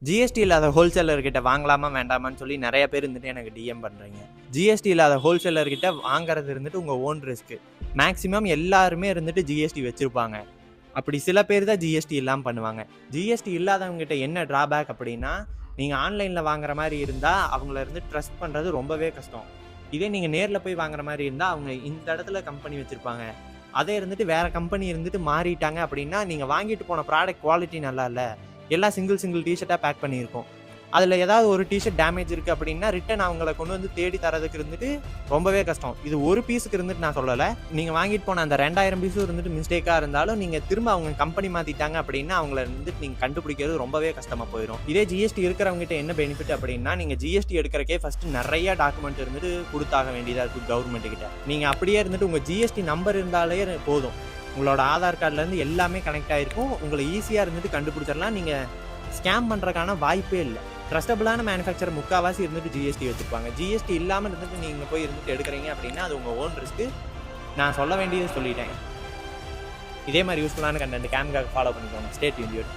GST இல்லாத ஹோல்சேலர்கிட்ட வாங்கலாமா வேண்டாமான்னு சொல்லி நிறைய பேர் இருந்துட்டு எனக்கு டிஎம் பண்ணுறீங்க. ஜிஎஸ்டி இல்லாத ஹோல்சேலர்கிட்ட வாங்குறது இருந்துட்டு உங்கள் ஓன் ரிஸ்க்கு. மேக்ஸிமம் எல்லாருமே இருந்துட்டு ஜிஎஸ்டி வச்சுருப்பாங்க. அப்படி சில பேர் தான் ஜிஎஸ்டி இல்லாமல் பண்ணுவாங்க. ஜிஎஸ்டி இல்லாதவங்ககிட்ட என்ன ட்ராபேக் அப்படின்னா, நீங்கள் ஆன்லைனில் வாங்குற மாதிரி இருந்தால் அவங்கள இருந்து ட்ரஸ்ட் பண்ணுறது ரொம்பவே கஷ்டம். இதே நீங்கள் நேரில் போய் வாங்குற மாதிரி இருந்தால் அவங்க இந்த இடத்துல கம்பெனி வச்சுருப்பாங்க, அதே இருந்துட்டு வேறு கம்பெனி இருந்துட்டு மாறிட்டாங்க அப்படின்னா, நீங்கள் வாங்கிட்டு போன ப்ராடக்ட் குவாலிட்டி நல்லா இல்லை, எல்லாம் சிங்கிள் டிஷர்ட்டாக பேக் பண்ணியிருக்கோம், அதில் ஏதாவது ஒரு டிஷர்ட் டேமேஜ் இருக்குது அப்படின்னா ரிட்டன் அவங்கள கொண்டு வந்து தேடி தரதுக்கு இருந்துட்டு ரொம்பவே கஷ்டம். இது ஒரு பீஸுக்கு இருந்துட்டு நான் சொல்லலை, நீங்கள் வாங்கிட்டு போன அந்த 2000 பீஸும் இருந்துட்டு மிஸ்டேக்காக இருந்தாலும் நீங்கள் திரும்ப அவங்க கம்பெனி மாற்றிட்டாங்க அப்படின்னா அவங்கள இருந்துட்டு நீங்கள் கண்டுபிடிக்கிறது ரொம்பவே கஷ்டமாக போயிடும். இதே ஜிஎஸ்டி இருக்கிறவங்ககிட்ட என்ன பெனிஃபிட் அப்படின்னா, நீங்கள் ஜிஎஸ்டி எடுக்கிறக்கே ஃபஸ்ட்டு நிறைய டாக்குமெண்ட் இருந்துட்டு கொடுத்தாக வேண்டியதாக இருக்குது கவர்மெண்ட்டுக்கிட்ட. நீங்கள் அப்படியே இருந்துட்டு உங்கள் ஜிஎஸ்டி நம்பர் இருந்தாலே போதும், உங்களோட ஆதார் கார்டுலேருந்து எல்லாமே கனெக்ட் ஆகிருக்கும், உங்களை ஈஸியாக இருந்துட்டு கண்டுபிடிச்சிடலாம். நீங்கள் ஸ்கேம் பண்ணுறதுக்கான வாய்ப்பே இல்லை. ட்ரஸ்டபுளான மேனுஃபேக்சர் முக்கால்வாசி இருந்துட்டு ஜிஎஸ்டி வச்சுருப்பாங்க. ஜிஎஸ்டி இல்லாமல் இருந்துட்டு நீங்கள் போய் இருந்துட்டு எடுக்கிறீங்க அப்படின்னா அது உங்கள் ஓன் ரிஸ்க்கு. நான் சொல்ல வேண்டியது சொல்லிட்டேன். இதே மாதிரி யூஸ்ஃபுல்லான கண்டென்ட் கேம்காக ஃபாலோ பண்ணிக்கோங்க. Stay tuned.